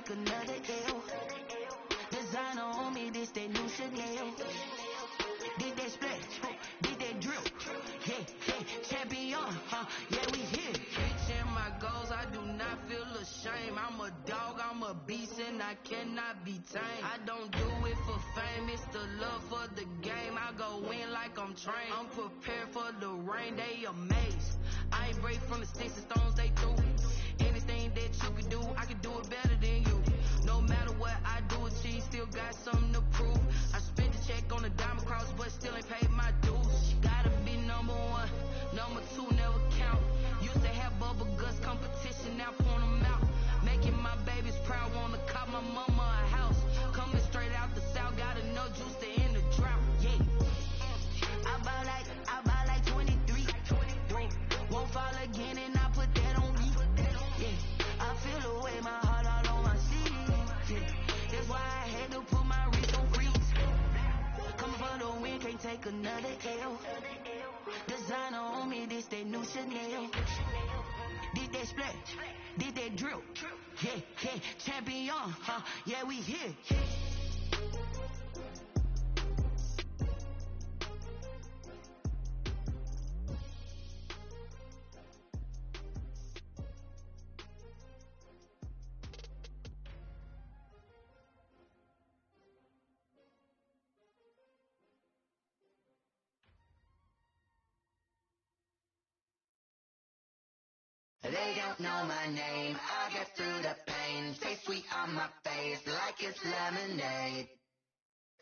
take another L. Designer on me, this that new Chanel. Did that splash, did that drip. Yeah, champion, yeah, we here. Reaching my goals, I do not feel ashamed. I'm a dog, I'm a beast, and I cannot be tamed. I don't do it for fame, it's the love for the game. I go in like I'm trained. I'm prepared for the rain, they amazed. I ain't break from the sticks and stones they threw. Anything that you can do, I can do it better than you. No matter what I do, achieve, still got something to prove. I spent the check on the diamond cross, but still ain't paid my dues. Gotta be number one, number two never count. Used to have bubble guts competition, now point them out. Making my babies proud, wanna cop my mama a house. Coming straight out the south, got enough juice to end the drought. Yeah, I buy like 23. Won't fall again, and I put that on me. Yeah, I feel the way, my heart all on my sleeve. Yeah, that's why I had to put my wrist on freeze. Coming for the win, can't take another L. Designer on me, this that new Chanel. Did that splash, did that drip. Yeah, champion, yeah, we here. They don't know my name, I get through the pain. Stay sweet on my face like it's lemonade.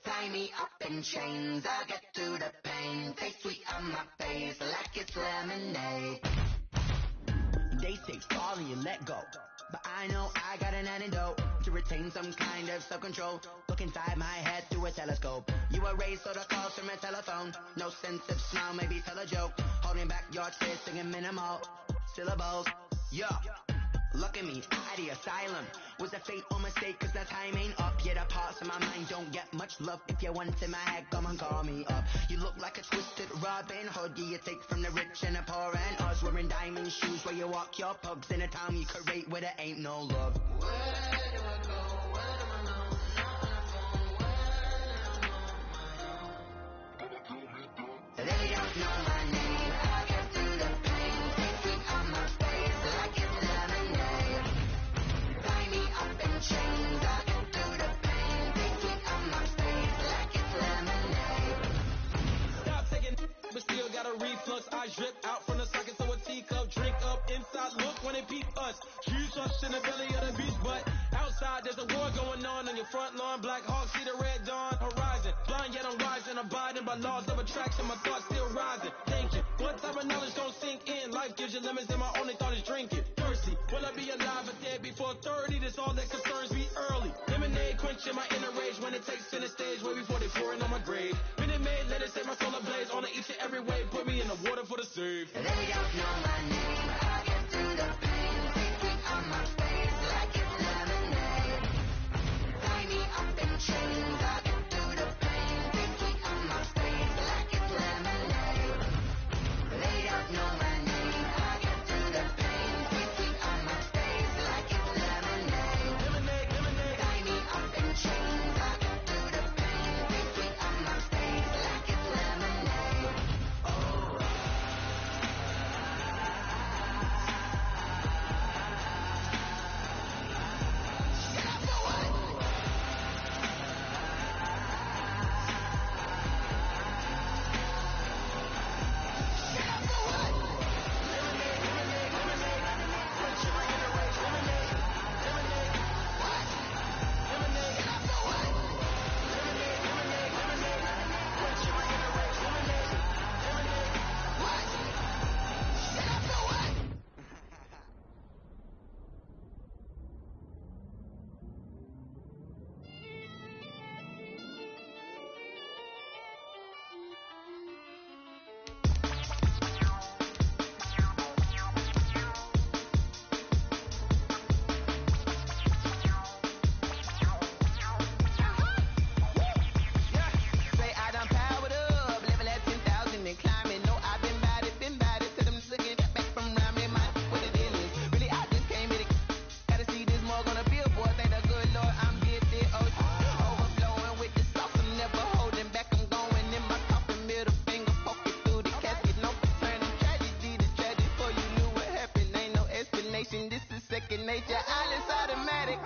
Tie me up in chains, I get through the pain. Stay sweet on my face like it's lemonade. They say fall and you let go, but I know I got an antidote to retain some kind of self-control. Look inside my head through a telescope. You erase all the calls from a telephone. No sense of smile, maybe tell a joke. Holding back your tears, singing minimal syllables. Yeah, look at me, out of the asylum. Was a fate or mistake, cause the time ain't up. Yet the parts of my mind don't get much love. If you want in my head, come and call me up. You look like a twisted Robin Hood. Yeah, you take from the rich and the poor and us. Wearing diamond shoes where you walk your pugs. In a town you create where there ain't no love. Where do I go? Where do I know? Not on the phone. Where am I on? They don't know my name, I get through the pain. Stay sweet on my face like it's lemonade. Tie me up in chains, I get through the pain. Stay sweet on my face like it's lemonade. Stop taking but still got a reflux. I drip out from the socket so a teacup. Drink up inside, look when it peep us. Huge us in the belly of the beast, but outside there's a war going on your front lawn. Black Hawk, see the red dawn horizon. Blind yet I'm rising, abiding by laws of attraction. My thoughts still rising. Thinking, what type of knowledge gon' sink in? Life gives you lemons and my only thought is drinking. Thirsty, will I be alive or dead before 30? That's all that concerns me early. Lemonade quenching my inner rage when it takes center stage way before they pour it on my grave. Minute Maid, let it set my soul ablaze. On each and every way, put me in the water for the save. They don't know my name, I get through the pain. Stay sweet on my face like it's lemonade. Tie me up in chains, I get through the pain. Stay sweet on my face like it's lemonade. They don't know my name, I get through the pain. Stay sweet on my face like it's lemonade. Tie me up in chains, I get through the pain. Stay sweet on my face like it's lemonade. Oh. nature, all is automatic.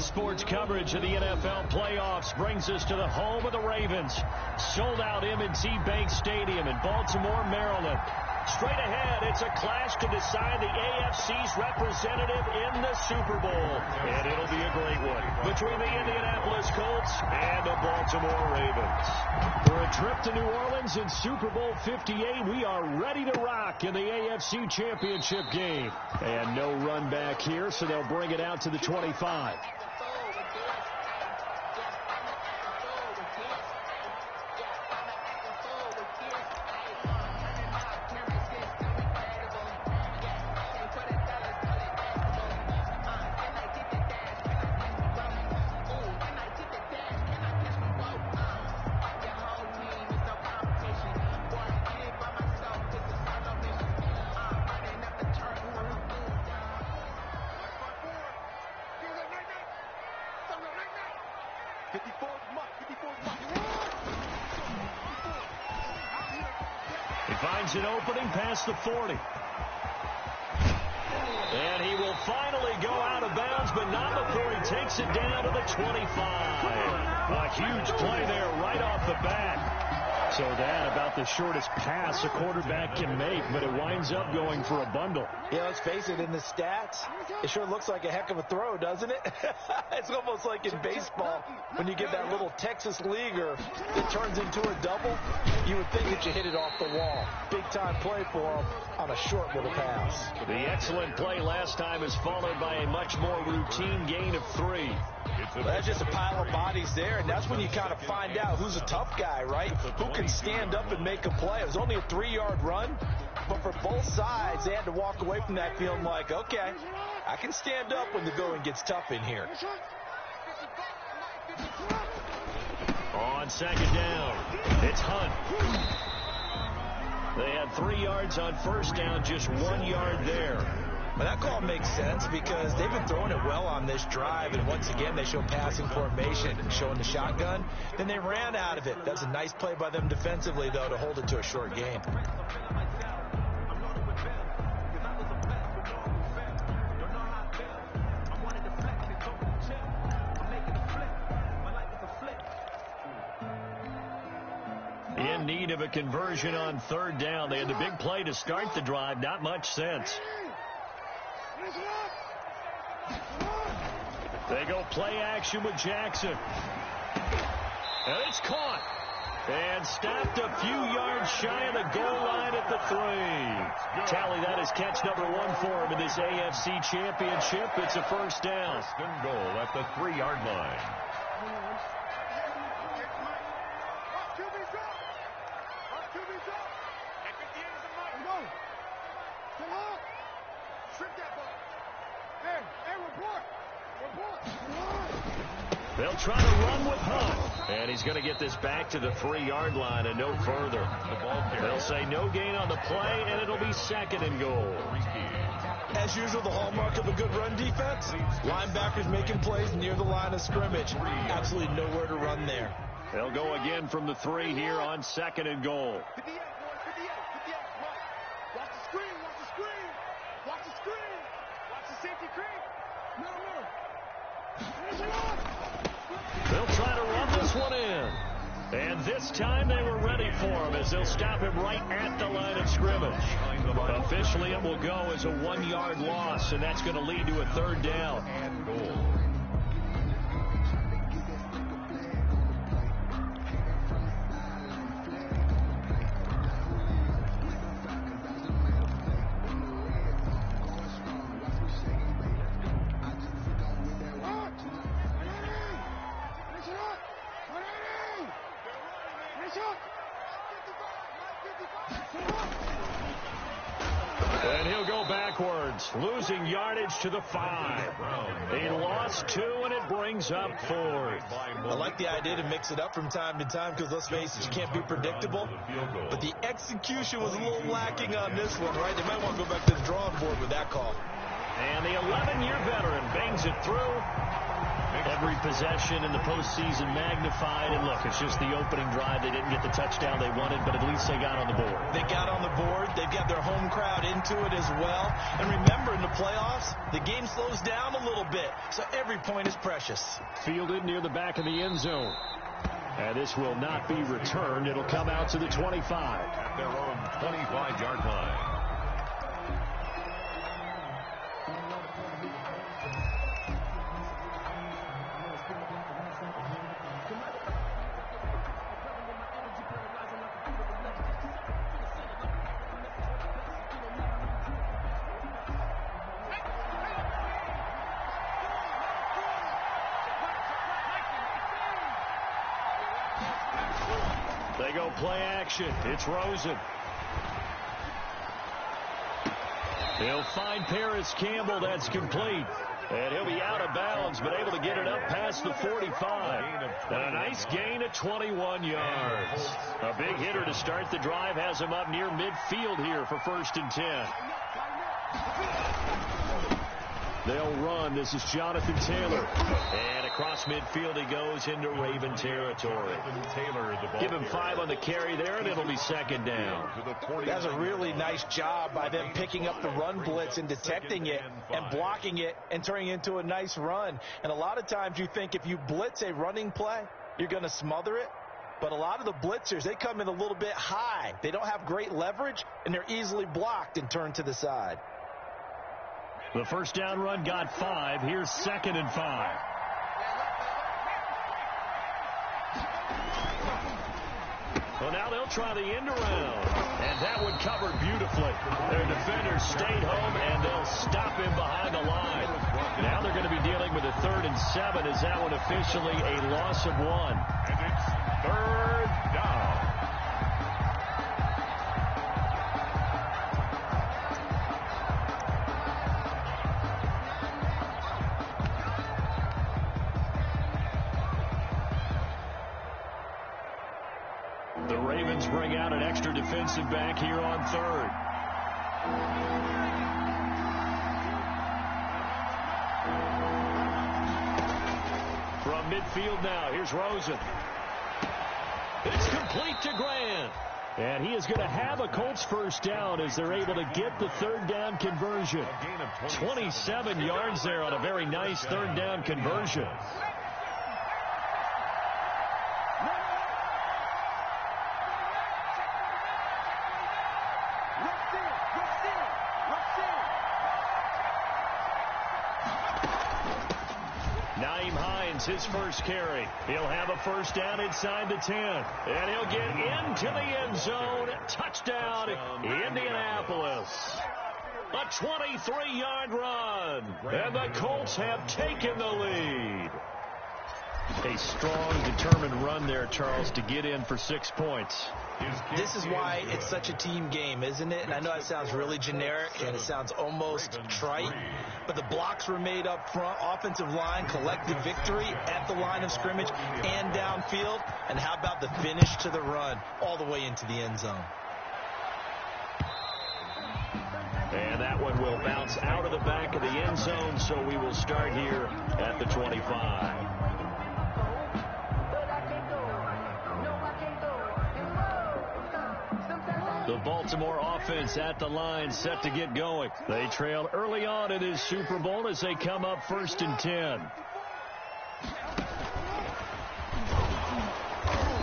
Sports coverage of the NFL playoffs brings us to the home of the Ravens. Sold out M&T Bank Stadium in Baltimore, Maryland. Straight ahead, it's a clash to decide the AFC's representative in the Super Bowl. And it'll be a great one between the Indianapolis Colts and the Baltimore Ravens. For a trip to New Orleans in Super Bowl 58, we are ready to rock in the AFC Championship game. And no run back here, so they'll bring it out to the 25. Finds an opening past the 40. And he will finally go out of bounds, but not before he takes it down to the 25. A huge play there right off the bat. So that about the shortest pass a quarterback can make, but it winds up going for a bundle. Yeah, let's face it, in the stats, it sure looks like a heck of a throw, doesn't it? It's almost like in baseball, when you get that little Texas leaguer that turns into a double, you would think that you hit it off the wall. Big-time play for him on a short little pass. The excellent play last time is followed by a much more routine gain of 3. Well, that's just a pile of bodies there, and that's when you kind of find out who's a tough guy, right? Who can stand up and make a play. It was only a 3-yard run, but for both sides, they had to walk away from that feeling like, okay, I can stand up when the going gets tough in here. On second down, it's Hunt. They had 3 yards on first down, just 1 yard there. Well, that call makes sense because they've been throwing it well on this drive, and once again, they show passing formation, showing the shotgun. Then they ran out of it. That's a nice play by them defensively, though, to hold it to a short gain. In need of a conversion on third down. They had the big play to start the drive. Not much sense. They go play action with Jackson. And it's caught. And stopped a few yards shy of the goal line at the 3. Tally, that is catch number 1 for him in this AFC Championship. It's a first down. Second goal at the 3-yard line. They'll try to run with Hunt. And he's going to get this back to the 3-yard line and no further. They'll say no gain on the play, and it'll be 2nd and goal. As usual, the hallmark of a good run defense, linebackers making plays near the line of scrimmage. Absolutely nowhere to run there. They'll go again from the 3 here on 2nd and goal. Watch the screen. Watch the safety creep. They'll try to run this one in. And this time they were ready for him as they'll stop him right at the line of scrimmage. Officially, it will go as a 1-yard loss, and that's going to lead to a 3rd down. And goal. And he'll go backwards, losing yardage to the 5. He lost 2, and it brings up 4th. I like the idea to mix it up from time to time because, let's face it, you can't be predictable. But the execution was a little lacking on this one, right? They might want to go back to the drawing board with that call. And the 11-year veteran bangs it through. Every possession in the postseason magnified. And look, it's just the opening drive. They didn't get the touchdown they wanted, but at least they got on the board. They got on the board. They've got their home crowd into it as well. And remember, in the playoffs, the game slows down a little bit, so every point is precious. Fielded near the back of the end zone. And this will not be returned. It'll come out to the 25. At their own 25-yard line. They go play action. It's Rosen. He'll find Paris Campbell. That's complete. And he'll be out of bounds, but able to get it up past the 45. And a nice gain of 21 yards. A big hitter to start the drive has him up near midfield here for 1st and 10. They'll run. This is Jonathan Taylor. And across midfield he goes into Raven territory. Give him 5 on the carry there, and it'll be 2nd down. That's a really nice job by them picking up the run blitz and detecting it and blocking it and turning it into a nice run. And a lot of times you think if you blitz a running play, you're going to smother it. But a lot of the blitzers, they come in a little bit high. They don't have great leverage, and they're easily blocked and turned to the side. The first down run got 5. Here's 2nd and 5. Well, now they'll try the end around. And that one covered beautifully. Their defenders stayed home, and they'll stop him behind the line. Now they're going to be dealing with a 3rd and 7. Is that one officially a loss of 1? And it's 3rd down. The Ravens bring out an extra defensive back here on 3rd. From midfield now, here's Rosen. It's complete to Grant. And he is going to have a Colts first down as they're able to get the 3rd down conversion. 27 yards there on a very nice 3rd down conversion. His first carry. He'll have a first down inside the 10. And he'll get into the end zone. Touchdown, Indianapolis. A 23-yard run. And the Colts have taken the lead. A strong, determined run there, Charles, to get in for 6 points. This is why it's such a team game, isn't it? And I know it sounds really generic and it sounds almost trite, but the blocks were made up front, offensive line, collective victory at the line of scrimmage and downfield. And how about the finish to the run all the way into the end zone? And that one will bounce out of the back of the end zone, so we will start here at the 25. The Baltimore offense at the line, set to get going. They trail early on in this Super Bowl as they come up 1st and 10.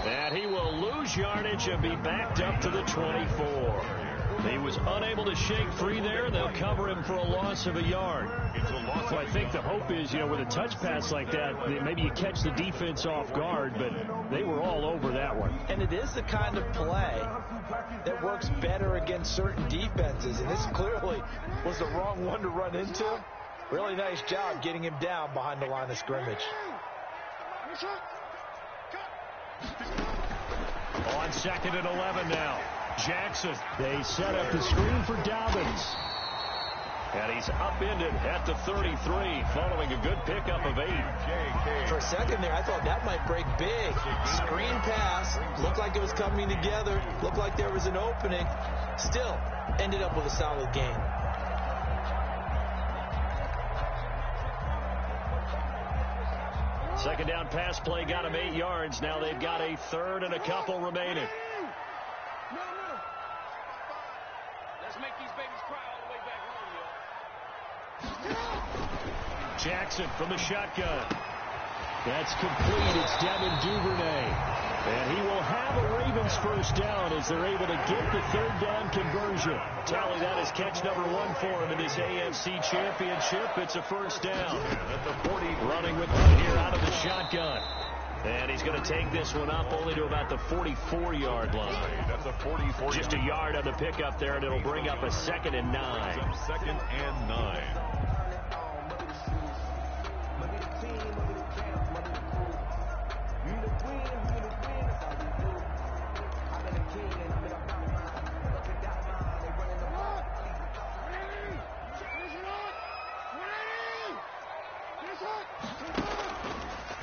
And he will lose yardage and be backed up to the 24. He was unable to shake free there. They'll cover him for a loss of a yard. So I think the hope is, with a touch pass like that, maybe you catch the defense off guard, but they were all over that one. And it is the kind of play that works better against certain defenses, and this clearly was the wrong one to run into. Really nice job getting him down behind the line of scrimmage. On 2nd and 11 now. Jackson. They set up the screen for Dobbins. And he's upended at the 33 following a good pickup of 8. For a second there, I thought that might break big. Screen pass. Looked like it was coming together. Looked like there was an opening. Still ended up with a solid gain. Second down pass play got him 8 yards. Now they've got a 3rd and a couple remaining. Let's make these babies cry all the way back home, yo. Jackson from the shotgun. That's complete. It's Devin Duvernay. And he will have a Ravens first down as they're able to get the 3rd down conversion. Tally that is catch number 1 for him in this AFC Championship. It's a first down. At the 40. Running with one here out of the shotgun. And he's going to take this one up only to about the 44-yard line. At the 44. Just a yard on the pickup there, and it'll bring up a 2nd and 9. 2nd and 9.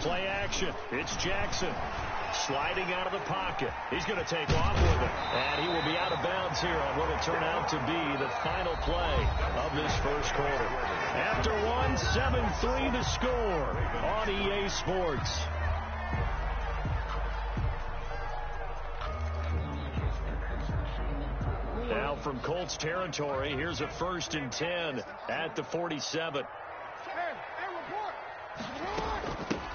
Play action. It's Jackson. Sliding out of the pocket. He's going to take off with it. And he will be out of bounds here on what will turn out to be the final play of this first quarter. After one, 7-3 to score on EA Sports. Now from Colts territory, here's a 1st and 10 at the 47.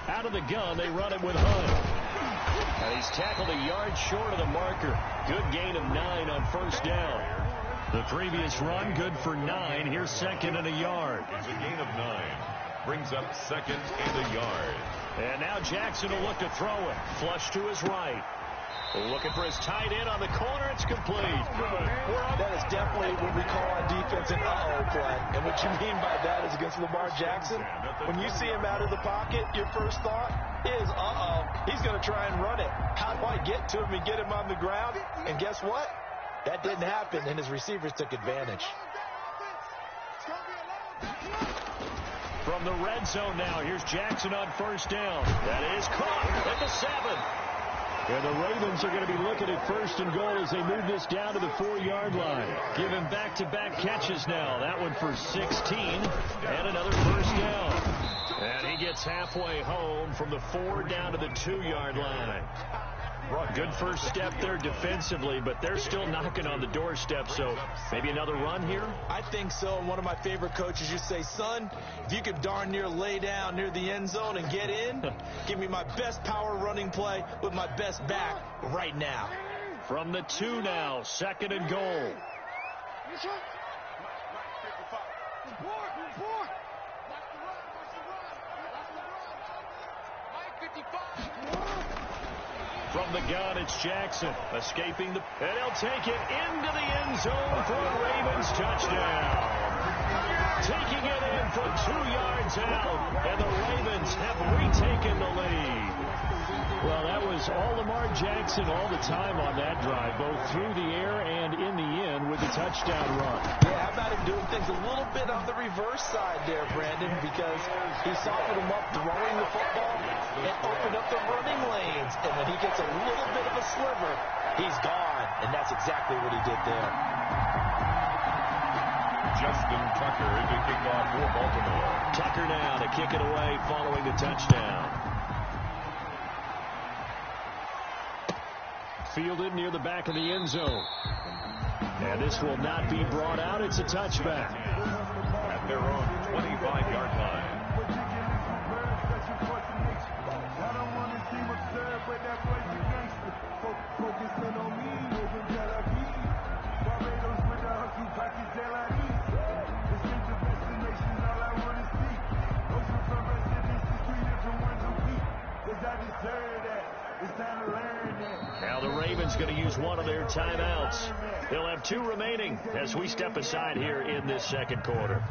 Out of the gun, they run it with Hunt. And he's tackled a yard short of the marker. Good gain of 9 on first down. The previous run, good for 9. Here's 2nd and a yard. It's a gain of 9. Brings up 2nd and a yard. And now Jackson will look to throw it. Flush to his right. Looking for his tight end on the corner. It's complete. That is definitely what we call on defense an uh-oh play. And what you mean by that is against Lamar Jackson, when you see him out of the pocket, your first thought is, uh-oh, he's going to try and run it. How do I get to him and get him on the ground? And guess what? That didn't happen, and his receivers took advantage. From the red zone now, here's Jackson on first down. That is caught at the 7. And the Ravens are going to be looking at 1st and goal as they move this down to the 4-yard line. Give him back-to-back catches now. That one for 16 and another first down. And he gets halfway home from the 4 down to the 2-yard line. Good first step there defensively, but they're still knocking on the doorstep, so maybe another run here? I think so, and one of my favorite coaches used to say, son, if you could darn near lay down near the end zone and get in, give me my best power running play with my best back right now. From the 2 now, 2nd and goal. From the gun, it's Jackson escaping the, and he'll take it into the end zone for a Ravens touchdown. Taking it in from 2 yards out, and the Ravens have retaken the lead. Well, that was all Lamar Jackson all the time on that drive, both through the air and in the end with the touchdown run. Yeah, how about him doing things a little bit on the reverse side there, Brandon, because he softened him up throwing the football and opened up the running lanes. And when he gets a little bit of a sliver, he's gone. And that's exactly what he did there. Justin Tucker to kick off for Baltimore. Tucker now to kick it away following the touchdown. Fielded near the back of the end zone. And this will not be brought out. It's a touchback. At their own 25-yard line. Now the Ravens going to use one of their timeouts. They'll have 2 remaining as we step aside here in this second quarter.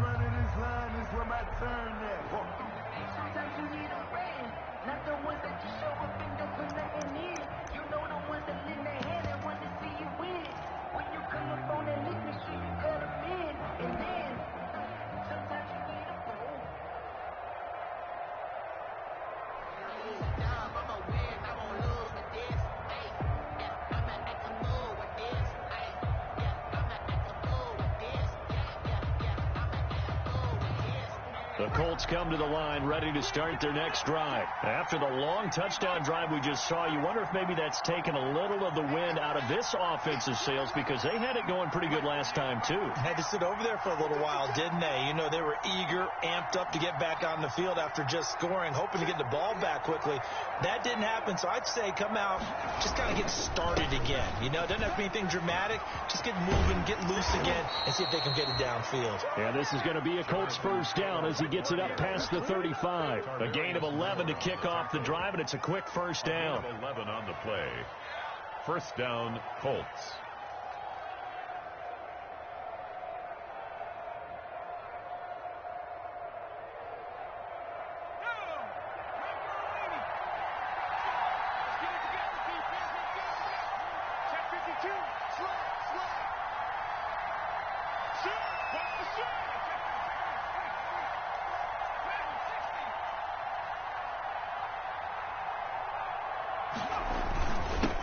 The Colts come to the line ready to start their next drive. After the long touchdown drive we just saw, you wonder if maybe that's taken a little of the wind out of this offensive sails because they had it going pretty good last time too. Had to sit over there for a little while, didn't they? You know, they were eager, amped up to get back on the field after just scoring, hoping to get the ball back quickly. That didn't happen, so I'd say come out, just kind of get started again. You know, it doesn't have to be anything dramatic. Just get moving, get loose again, and see if they can get it downfield. Yeah, this is going to be a Colts first down as he gets it up past the 35. A gain of 11 to kick off the drive, and it's a quick first down. 11 on the play. First down, Colts.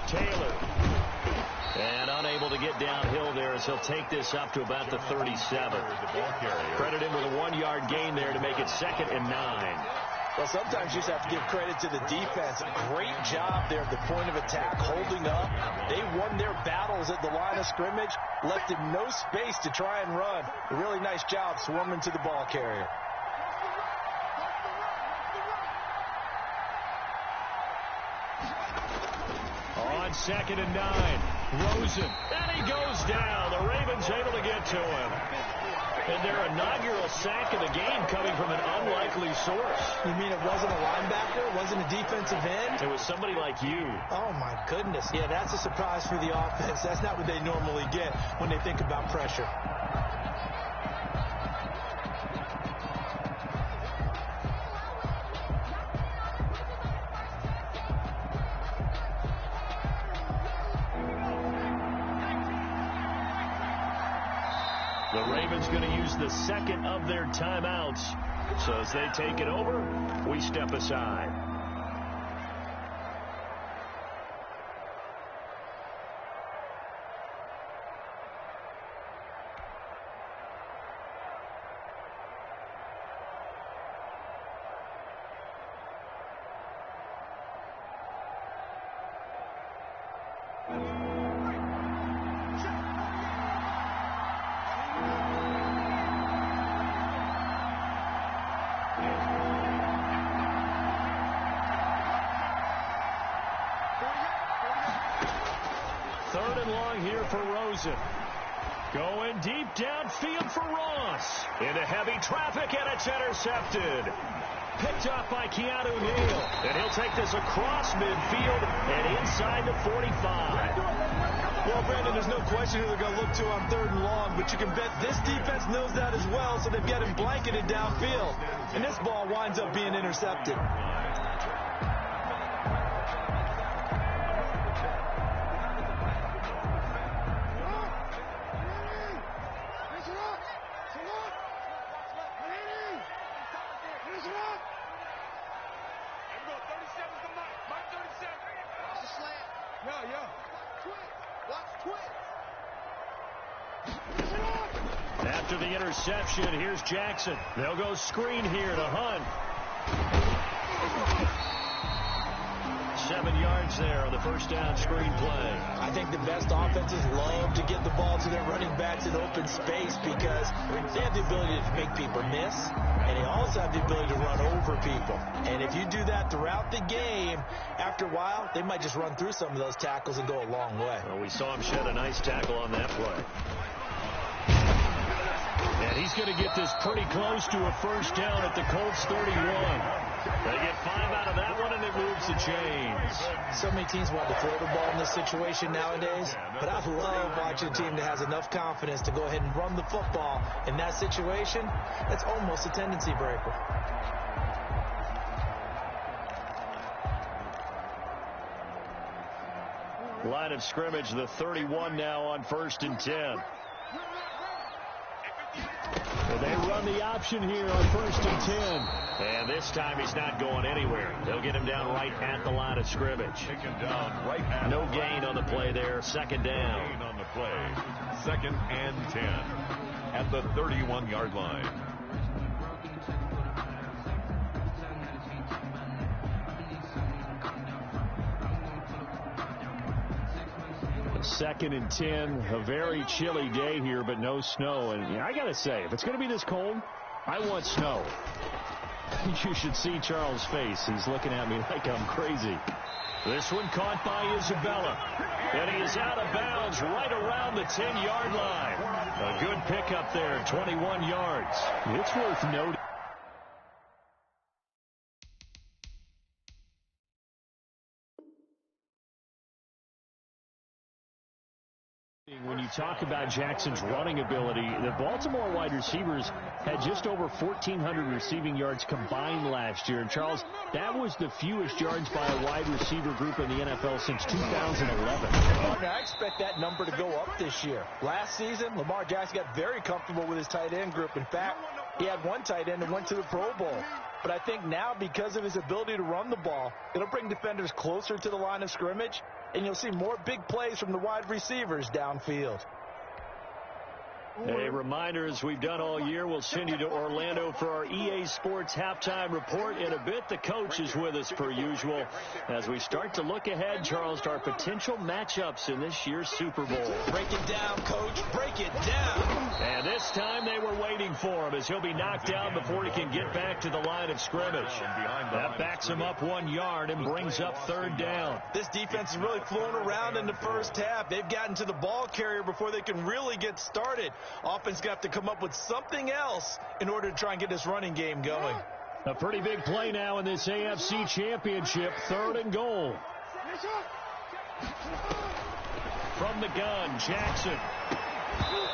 Taylor. And unable to get downhill there as he'll take this up to about the 37. Credit him with a 1-yard gain there to make it 2nd and 9. Well, sometimes you just have to give credit to the defense. Great job there at the point of attack, holding up. They won their battles at the line of scrimmage, left him no space to try and run. A really nice job swarming to the ball carrier. On 2nd and 9, Rosen, and he goes down. The Ravens able to get to him. And their inaugural sack of the game coming from an unlikely source. You mean it wasn't a linebacker? It wasn't a defensive end? It was somebody like you. Oh, my goodness. Yeah, that's a surprise for the offense. That's not what they normally get when they think about pressure. The Ravens going to use the 2nd of their timeouts. So as they take it over, we step aside. Third and long here for Rosen. Going deep downfield for Ross. Into heavy traffic, and it's intercepted. Picked off by Keanu Neal. And he'll take this across midfield and inside the 45. Well, Brandon, there's no question who they're going to look to on 3rd and long, but you can bet this defense knows that as well, so they've got him blanketed downfield. And this ball winds up being intercepted. After the interception, here's Jackson. They'll go screen here to Hunt. 7 yards there on the first down screen play. I think the best offenses love to get the ball to their running backs in open space because they have the ability to make people miss, and they also have the ability to run over people. And if you do that throughout the game, after a while, they might just run through some of those tackles and go a long way. Well, we saw him shed a nice tackle on that play. And he's going to get this pretty close to a first down at the Colts 31. They get 5 out of that one, and it moves the chains. So many teams want to throw the ball in this situation nowadays, but I love watching a team that has enough confidence to go ahead and run the football in that situation. That's almost a tendency breaker. Line of scrimmage, the 31 now on 1st and 10. They run the option here on 1st and 10. And this time he's not going anywhere. They'll get him down right at the line of scrimmage. No gain on the play there. 2nd down. Gain on the play. 2nd and 10 at the 31-yard line. Second and 10, a very chilly day here, but no snow. And I got to say, if it's going to be this cold, I want snow. You should see Charles' face. He's looking at me like I'm crazy. This one caught by Isabella. And he is out of bounds right around the 10-yard line. A good pickup there, 21 yards. It's worth noting. When you talk about Jackson's running ability, the Baltimore wide receivers had just over 1,400 receiving yards combined last year. And, Charles, that was the fewest yards by a wide receiver group in the NFL since 2011. Partner, I expect that number to go up this year. Last season, Lamar Jackson got very comfortable with his tight end group. In fact, he had one tight end that went to the Pro Bowl. But I think now, because of his ability to run the ball, it'll bring defenders closer to the line of scrimmage, and you'll see more big plays from the wide receivers downfield. A reminder, as we've done all year, we'll send you to Orlando for our EA Sports halftime report in a bit. The coach is with us per usual as we start to look ahead, Charles, to our potential matchups in this year's Super Bowl. Break it down, Coach. Break it down. And this time they were waiting for him as he'll be knocked down before he can get back to the line of scrimmage. That backs him up 1 yard and brings up 3rd down. This defense is really flown around in the first half. They've gotten to the ball carrier before they can really get started. Offense got to come up with something else in order to try and get this running game going. A pretty big play now in this AFC Championship. 3rd and goal. From the gun, Jackson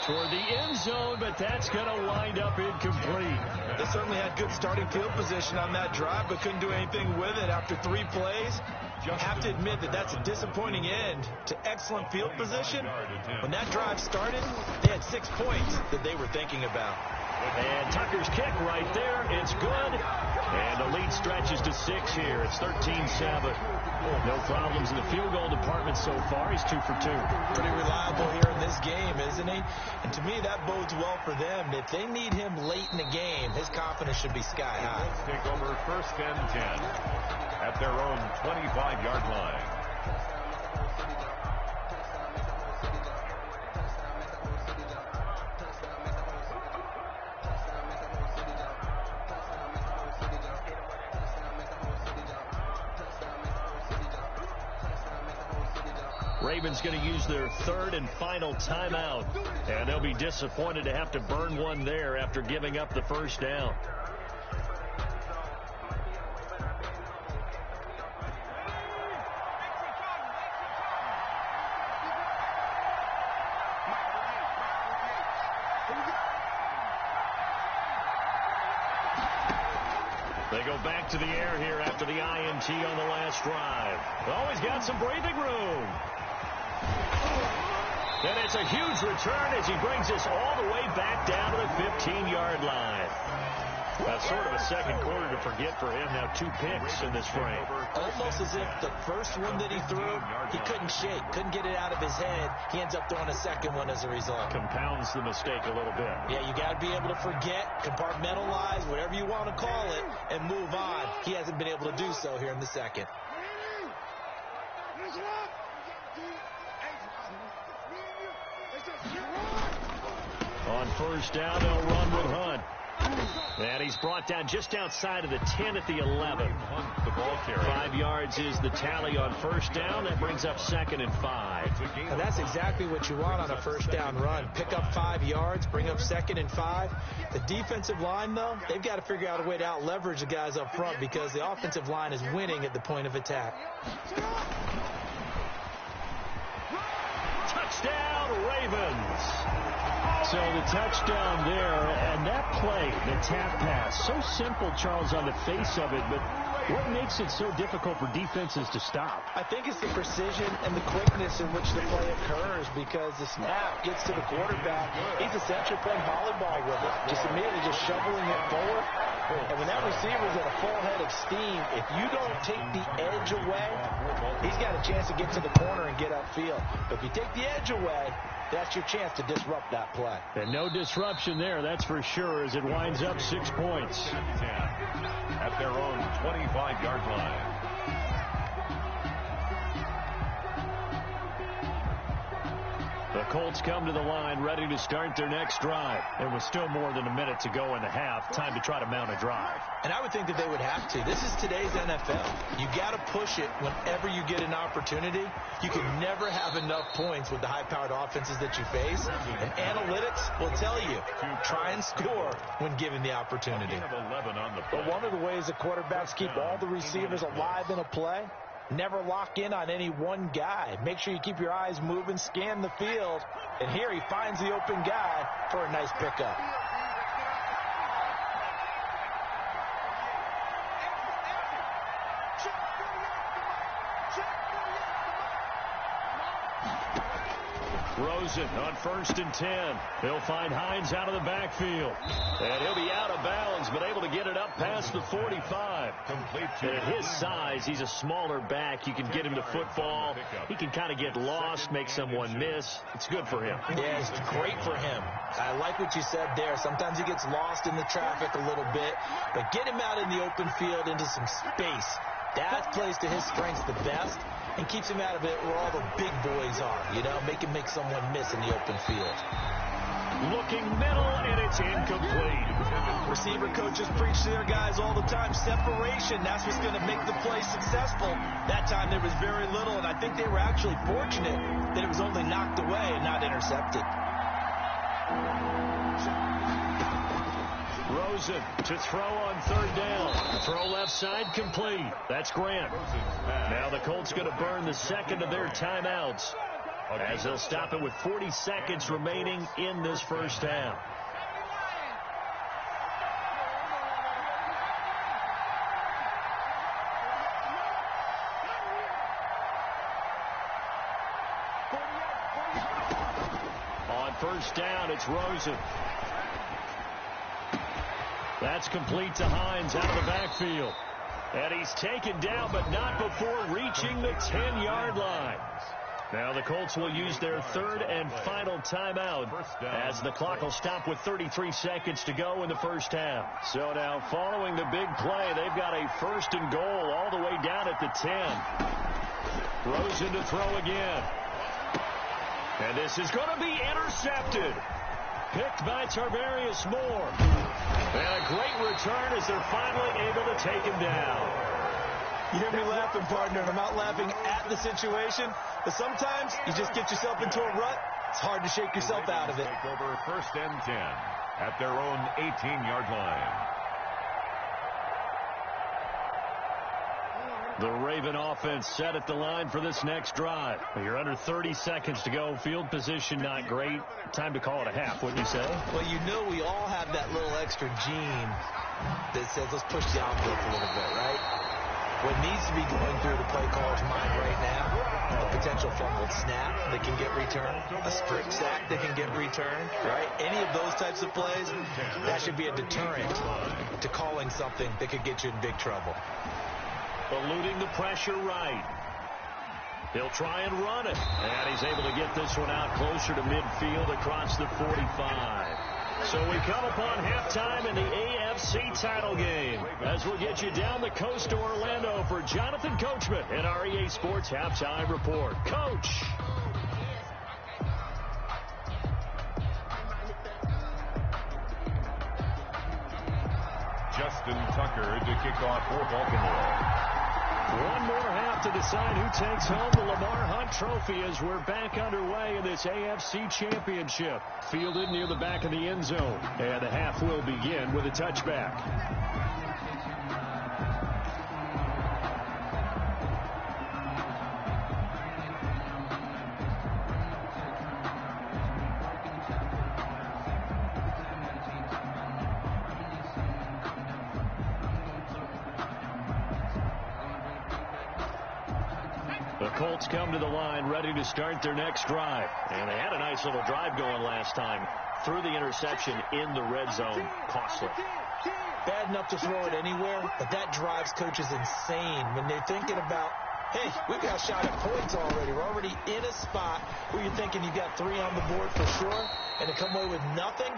toward the end zone, but that's going to wind up incomplete. They certainly had good starting field position on that drive, but couldn't do anything with it after 3 plays. You have to admit that that's a disappointing end to excellent field position. When that drive started, they had 6 points that they were thinking about. And Tucker's kick right there. It's good. And the lead stretches to 6 here. It's 13-7. No problems in the field goal department so far. He's 2 for 2. Pretty reliable here in this game, isn't he? And to me, that bodes well for them. If they need him late in the game, his confidence should be sky high. Let's take over 1st and 10 at their own 25-yard line. Ravens going to use their 3rd and final timeout, and they'll be disappointed to have to burn one there after giving up the first down. They go back to the air here after the INT on the last drive. Oh, he's got some breathing room. And it's a huge return as he brings us all the way back down to the 15-yard line. That's sort of a second quarter to forget for him. Now 2 picks in this frame. Almost as if the first one that he threw, he couldn't shake, couldn't get it out of his head. He ends up throwing a second one as a result. Compounds the mistake a little bit. Yeah, you got to be able to forget, compartmentalize, whatever you want to call it, and move on. He hasn't been able to do so here in the second. On first down, they'll run with Hunt. And he's brought down just outside of the 10 at the 11. The ball carrier. 5 yards is the tally on first down. That brings up 2nd and 5. And that's exactly what you want on a first down run. Pick up 5 yards, bring up 2nd and 5. The defensive line, though, they've got to figure out a way to out-leverage the guys up front because the offensive line is winning at the point of attack. Touchdown, Ravens. So the touchdown there, and that play, the tap pass, so simple, Charles, on the face of it, but what makes it so difficult for defenses to stop? I think it's the precision and the quickness in which the play occurs because the snap gets to the quarterback. He's essentially playing volleyball with it, just immediately just shoveling it forward. And when that receiver's at a full head of steam, if you don't take the edge away, he's got a chance to get to the corner and get upfield. But if you take the edge away, that's your chance to disrupt that play. And no disruption there, that's for sure, as it winds up 6 points. 10 at their own 25-yard line. The Colts come to the line ready to start their next drive. There was still more than a minute to go in the half. Time to try to mount a drive. And I would think that they would have to. This is today's NFL. You got to push it whenever you get an opportunity. You can never have enough points with the high-powered offenses that you face. And analytics will tell you, try and score when given the opportunity. But one of the ways the quarterbacks keep all the receivers alive in a play, never lock in on any one guy. Make sure you keep your eyes moving, scan the field. And here he finds the open guy for a nice pickup. Rosen on 1st and 10. He'll find Hines out of the backfield. And he'll be out of bounds, but able to get it up past the 45. And at his size, he's a smaller back. You can get him to football. He can kind of get lost, make someone miss. It's good for him. Yeah, it's great for him. I like what you said there. Sometimes he gets lost in the traffic a little bit, but get him out in the open field into some space. That plays to his strengths the best and keeps him out of it where all the big boys are, you know, make him make someone miss in the open field. Looking middle, and it's incomplete. Receiver coaches preach to their guys all the time. Separation, that's what's going to make the play successful. That time there was very little, and I think they were actually fortunate that it was only knocked away and not intercepted. Rosen to throw on 3rd down. Throw left side complete. That's Grant. Now the Colts going to burn the 2nd of their timeouts as they'll stop it with 40 seconds remaining in this first half. On 1st down, it's Rosen. That's complete to Hines out of the backfield. And he's taken down, but not before reaching the 10-yard line. Now the Colts will use their 3rd and final timeout as the clock will stop with 33 seconds to go in the first half. So now following the big play, they've got a 1st and goal all the way down at the 10. Rosen to throw again. And this is going to be intercepted. Picked by Tarvarius Moore. And a great return as they're finally able to take him down. You hear me laughing, partner, and I'm not laughing at the situation, but sometimes you just get yourself into a rut. It's hard to shake yourself out of it. Take over 1st and 10 at their own 18-yard line. The Raven offense set at the line for this next drive. You're under 30 seconds to go. Field position not great. Time to call it a half, wouldn't you say? Well, you know we all have that little extra gene that says let's push the envelope a little bit, right? What needs to be going through the play caller's mind right now, a potential fumbled snap that can get returned, a strip sack that can get returned, right? Any of those types of plays, that should be a deterrent to calling something that could get you in big trouble. Eluding the pressure right. He'll try and run it. And he's able to get this one out closer to midfield across the 45. So we come upon halftime in the AFC title game as we'll get you down the coast to Orlando for Jonathan Coachman in our EA Sports Halftime Report. Coach. Justin Tucker to kick off for Baltimore. One more half to decide who takes home the Lamar Hunt Trophy as we're back underway in this AFC Championship. Fielded near the back of the end zone. And the half will begin with a touchback. Colts come to the line ready to start their next drive. And they had a nice little drive going last time. Threw the interception in the red zone. Costly. Bad enough to throw it anywhere, but that drives coaches insane when they're thinking about, hey, we've got a shot at points already. We're already in a spot where you're thinking you've got 3 on the board for sure, and to come away with nothing,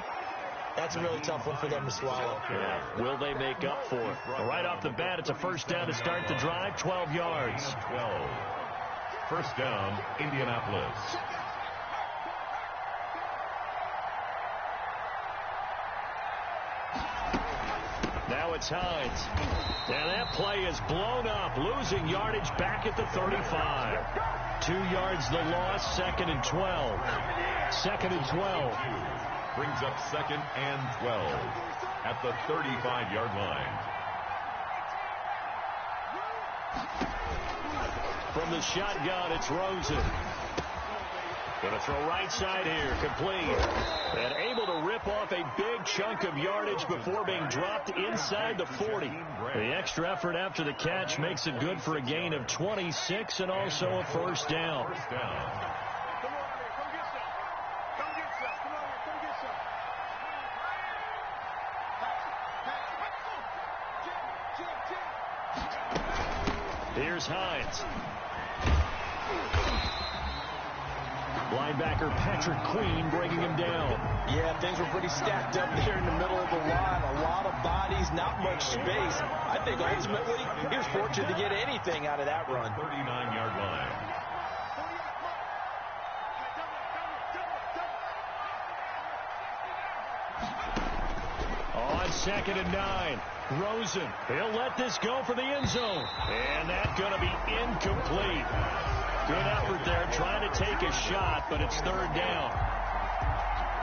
that's a really tough one for them to swallow. Yeah. Will they make up for it? Right off the bat, it's a first down to start the drive, 12 yards. 12. First down, Indianapolis. Now it's Hines. And that play is blown up, losing yardage back at the 35. 2 yards the loss, 2nd and 12. 2nd and 12. Brings up 2nd and 12 at the 35-yard line. From the shotgun, it's Rosen. Going to throw right side here, complete. And able to rip off a big chunk of yardage before being dropped inside the 40. The extra effort after the catch makes it good for a gain of 26 and also a first down. First down. Here's Hines. Linebacker Patrick Queen bringing him down. Yeah, things were pretty stacked up there in the middle of the line. A lot of bodies, not much space. I think ultimately he was fortunate to get anything out of that run. 39-yard line. On 2nd and 9. Rosen, he'll let this go for the end zone. And that's going to be incomplete. Good effort there, trying to take a shot, but it's 3rd down.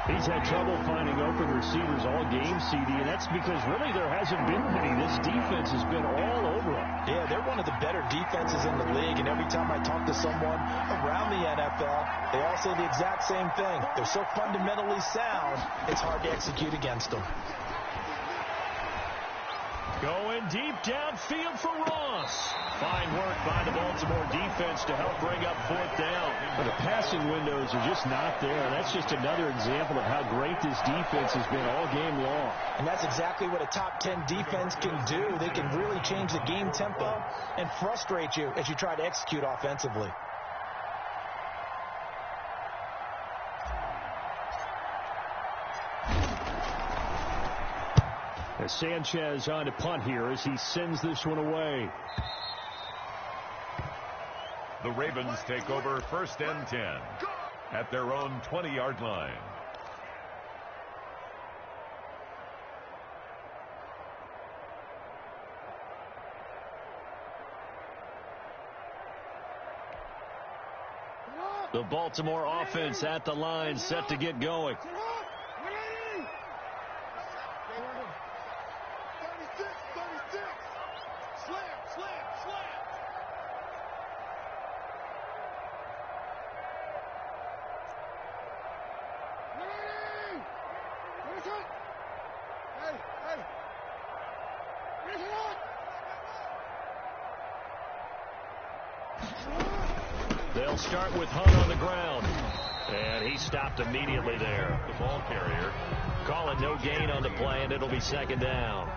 He's had trouble finding open receivers all game, CD, and that's because really there hasn't been many. This defense has been all over them. Yeah, they're one of the better defenses in the league, and every time I talk to someone around the NFL, they all say the exact same thing. They're so fundamentally sound, it's hard to execute against them. Going deep downfield for Ross. Fine work by the Baltimore defense to help bring up 4th down. But the passing windows are just not there. And that's just another example of how great this defense has been all game long. And that's exactly what a top 10 defense can do. They can really change the game tempo and frustrate you as you try to execute offensively. As Sanchez on to punt here as he sends this one away. The Ravens take over 1st and 10 at their own 20-yard line. The Baltimore offense at the line, set to get going. They'll start with Hunt on the ground. And he stopped immediately there. The ball carrier. Call it no gain on the play, and it'll be second down.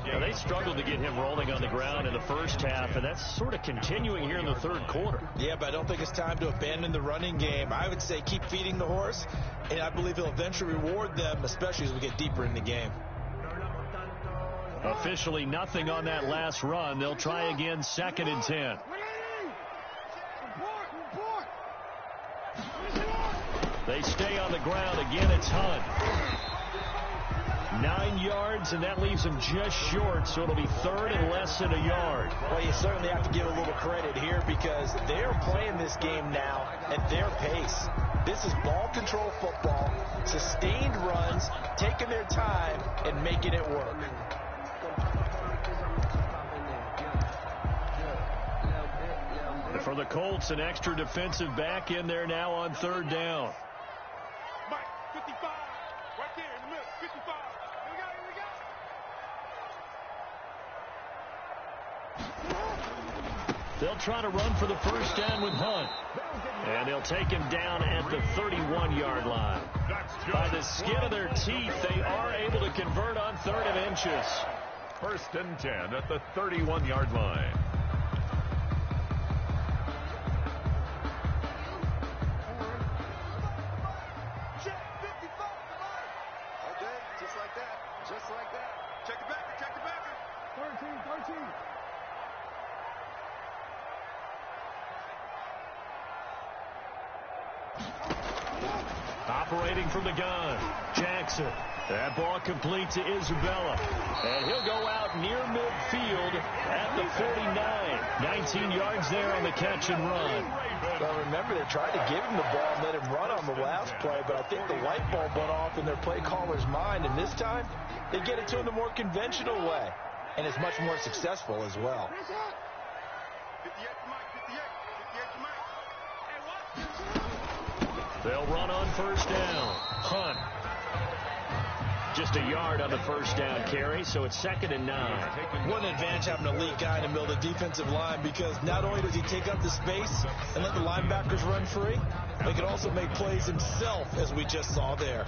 Now, they struggled to get him rolling on the ground in the first half, and that's sort of continuing here in the third quarter. Yeah, but I don't think it's time to abandon the running game. I would say keep feeding the horse, and I believe he'll eventually reward them, especially as we get deeper in the game. Officially nothing on that last run. They'll try again, 2nd and 10. They stay on the ground. Again, it's Hunt. 9 yards, and that leaves him just short, so it'll be 3rd and less than a yard. Well, you certainly have to give a little credit here because they're playing this game now at their pace. This is ball control football, sustained runs, taking their time, and making it work. For the Colts, an extra defensive back in there now on 3rd down. Mike, 55. Right there in the middle. 55. Here we go. They'll try to run for the first down with Hunt. And they'll take him down at the 31-yard line. By the skin of their teeth, they are able to convert on 3rd and inches. 1st and 10 at the 31-yard line. Operating from the gun, Jackson. That ball complete to Isabella. And he'll go out near midfield at the 49. 19 yards there on the catch and run. Well, remember, they tried to give him the ball and let him run on the last play, but I think the light bulb went off in their play caller's mind, and this time they get it to him the more conventional way, and it's much more successful as well. 58 to Mike, 58 to Mike. They'll run on 1st down. Hunt. Just a yard on the 1st down carry, so it's 2nd and 9. What an advantage having an elite guy in the middle of the defensive line, because not only does he take up the space and let the linebackers run free, but he can also make plays himself, as we just saw there.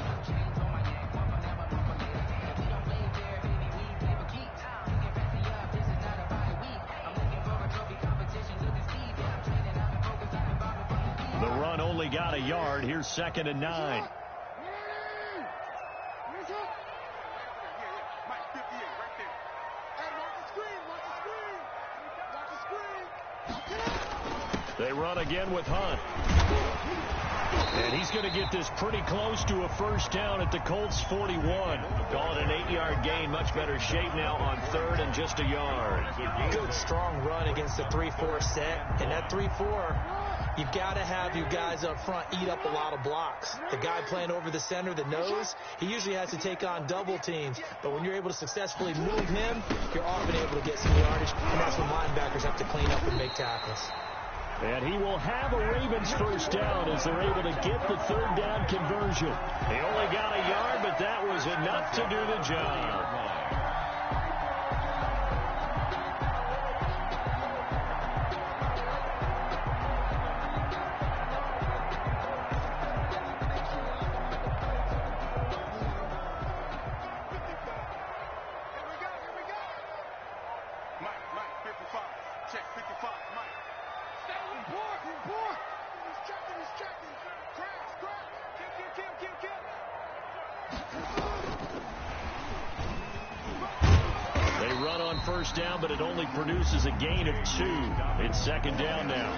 The run only got a yard. Here's 2nd and 9. They run again with Hunt. And he's going to get this pretty close to a first down at the Colts 41. Call it an 8-yard gain. Much better shape now on 3rd and just a yard. Good, strong run against the 3-4 set. And that 3-4, you've got to have you guys up front eat up a lot of blocks. The guy playing over the center, the nose, he usually has to take on double teams. But when you're able to successfully move him, you're often able to get some yardage. And that's when linebackers have to clean up and make tackles. And he will have a Ravens first down as they're able to get the 3rd down conversion. They only got a yard, but that was enough to do the job. First down, but it only produces a gain of 2. It's 2nd down now.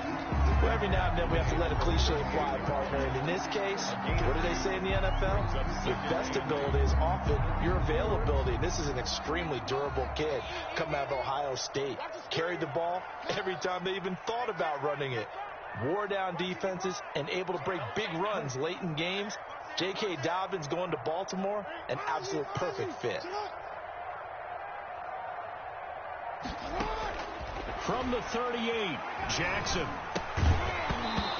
Well, every now and then we have to let a cliche fly, partner. And in this case, what do they say in the NFL? Your best ability is often your availability. And this is an extremely durable kid coming out of Ohio State. Carried the ball every time they even thought about running it. Wore down defenses and able to break big runs late in games. J.K. Dobbins going to Baltimore, an absolute perfect fit. From the 38, Jackson.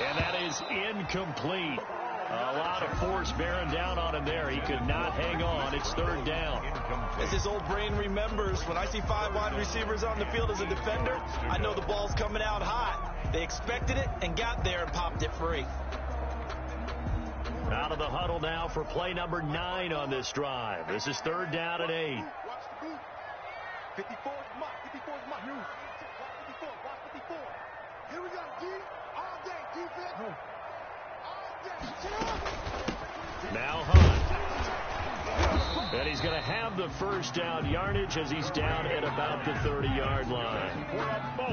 And that is incomplete. A lot of force bearing down on him there. He could not hang on. It's 3rd down. As his old brain remembers, when I see 5 wide receivers on the field as a defender, I know the ball's coming out hot. They expected it and got there and popped it free. Out of the huddle now for play number 9 on this drive. This is 3rd down and 8. Watch the boot. 54 is Mike. 54 is Mike. Watch 54. Watch 54. Here we go, D. All day, defense. All day. Now Hunt. And he's going to have the first down yardage as he's down at about the 30-yard line.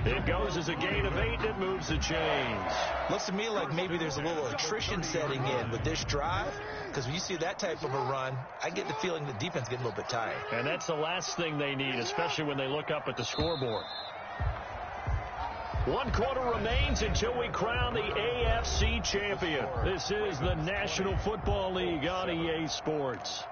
It goes as a gain of 8, and it moves the chains. Looks to me like maybe there's a little attrition setting in with this drive, because when you see that type of a run, I get the feeling the defense getting a little bit tired. And that's the last thing they need, especially when they look up at the scoreboard. 1 quarter remains until we crown the AFC champion. This is the National Football League on EA Sports.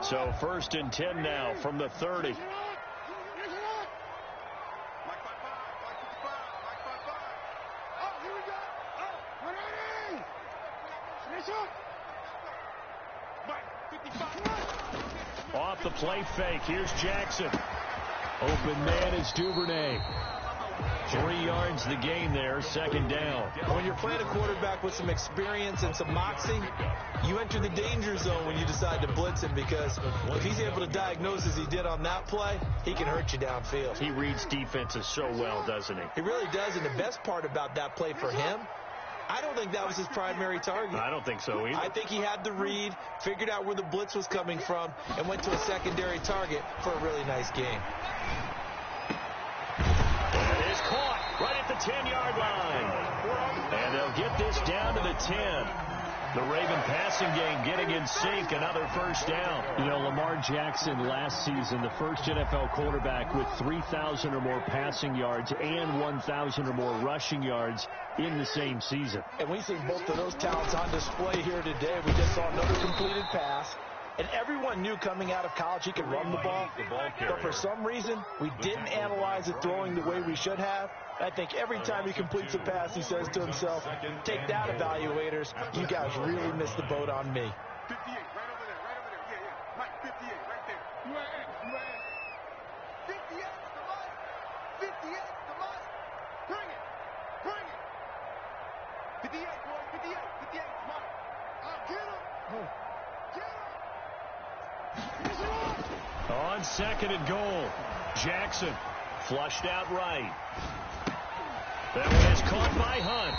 So 1st and 10 now from the 30. Off the play fake. Here's Jackson. Open man is Duvernay. 3 yards the gain there, 2nd down. When you're playing a quarterback with some experience and some moxie, you enter the danger zone when you decide to blitz him, because if he's able to diagnose as he did on that play, he can hurt you downfield. He reads defenses so well, doesn't he? He really does, and the best part about that play for him, I don't think that was his primary target. I don't think so either. I think he had the read, figured out where the blitz was coming from, and went to a secondary target for a really nice game. It is caught right at the 10-yard line. And they'll get this down to the 10. The Raven passing game getting in sync, another first down. You know, Lamar Jackson last season, the first NFL quarterback with 3,000 or more passing yards and 1,000 or more rushing yards in the same season. And we see both of those talents on display here today. We just saw another completed pass. And everyone knew coming out of college he could run the ball. But for some reason, we didn't analyze it throwing the way we should have. I think every time he completes a pass, he says to himself, take that, evaluators. You guys really missed the boat on me. 58, right over there, right over there. Yeah. Mike, 58, right there. You ain't. 58 to Mike. 58 to Mike. Bring it. 58, boys, 58. 58 to Mike. Get him. Get him. On 2nd and goal, Jackson flushed out right. That one is caught by Hunt.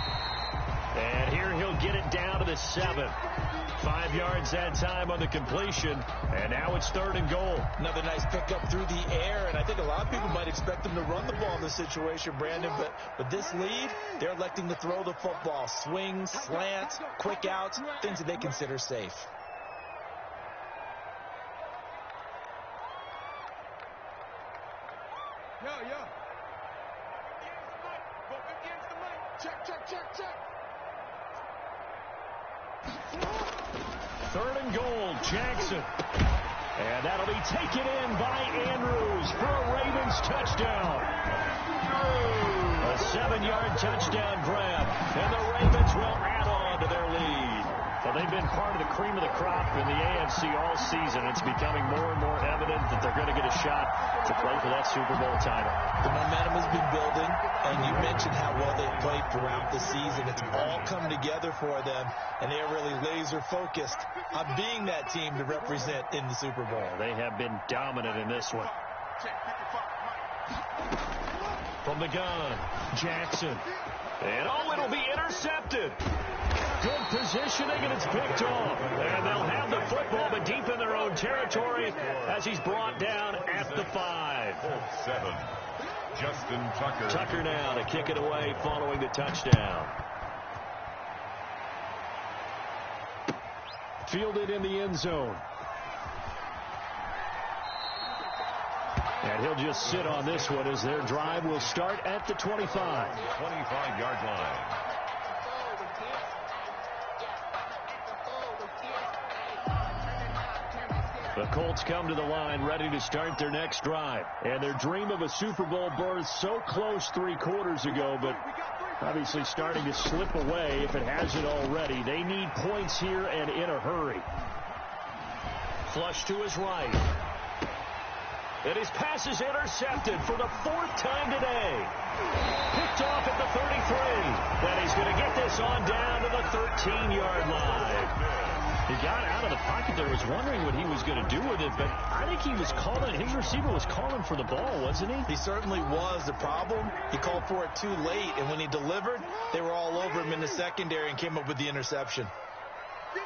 And here he'll get it down to the 7. 5 yards that time on the completion. And now it's 3rd and goal. Another nice pickup through the air. And I think a lot of people might expect them to run the ball in this situation, Brandon. But with this lead, they're electing to throw the football. Swings, slants, quick outs, things that they consider safe. Yo. 50 is the money. Check. 3rd and goal, Jackson. And that'll be taken in by Andrews for a Ravens touchdown. A 7-yard touchdown grab. And the Ravens will add on to their lead. Well, they've been part of the cream of the crop in the AFC all season. It's becoming more and more evident that they're going to get a shot to play for that Super Bowl title. The momentum has been building, and you mentioned how well they've played throughout the season. It's all come together for them, and they're really laser-focused on being that team to represent in the Super Bowl. They have been dominant in this one. From the gun, Jackson. And it'll be intercepted. Good positioning, and it's picked off. And they'll have the football, but deep in their own territory as he's brought down at the 5. 7. Justin Tucker. Tucker now to kick it away following the touchdown. Fielded in the end zone. And he'll just sit on this one as their drive will start at the 25. 25-yard line. The Colts come to the line ready to start their next drive. And their dream of a Super Bowl berth so close 3 quarters ago, but Obviously starting to slip away if it hasn't already. They need points here and in a hurry. Flush to his right. And his pass is intercepted for the 4th time today. Picked off at the 33. Then he's going to get this on down to the 13-yard line. He got out of the pocket there, was wondering what he was going to do with it, but I think he was calling, his receiver was calling for the ball, wasn't he? He certainly was. The problem, he called for it too late, and when he delivered, they were all over him in the secondary and came up with the interception. 58,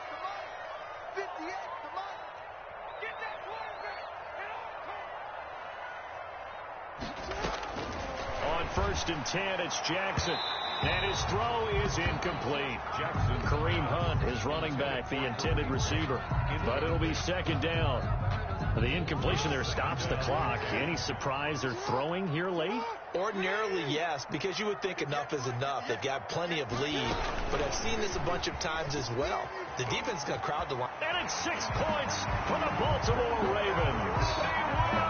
come on. 58, come on. Get that quarterback. On 1st and 10, it's Jackson. And his throw is incomplete. Jackson. Kareem Hunt, his running back, the intended receiver. But it'll be 2nd down. The incompletion there stops the clock. Any surprise they're throwing here late? Ordinarily, yes, because you would think enough is enough. They've got plenty of lead. But I've seen this a bunch of times as well. The defense got crowd to line. And it's 6 points for the Baltimore Ravens.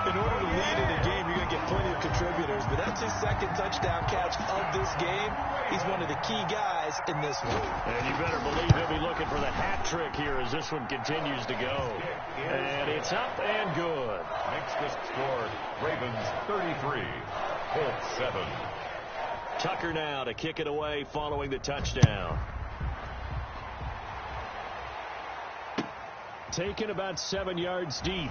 In order to lead in a game, you're going to get plenty of contributors. But that's his 2nd touchdown catch of this game. He's one of the key guys in this one. And you better believe he'll be looking for the hat trick here as this one continues to go. And it's up and good. Next to score, Ravens 33, Colts 7. Tucker now to kick it away following the touchdown. Taken about 7 yards deep.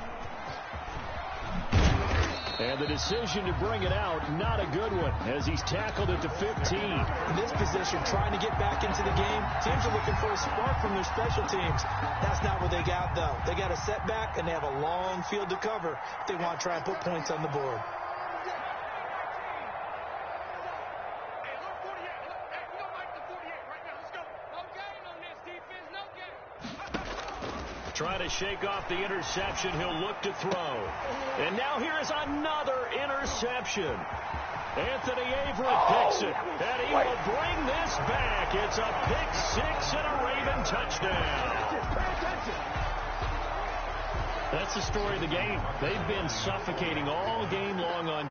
And the decision to bring it out, not a good one, as he's tackled at the 15. In this position, trying to get back into the game, teams are looking for a spark from their special teams. That's not what they got, though. They got a setback, and they have a long field to cover if they want to try and put points on the board. Trying to shake off the interception. He'll look to throw. And now here is another interception. Anthony Averett picks it. And he will bring this back. It's a pick 6 and a Raven touchdown. That's the story of the game. They've been suffocating all game long on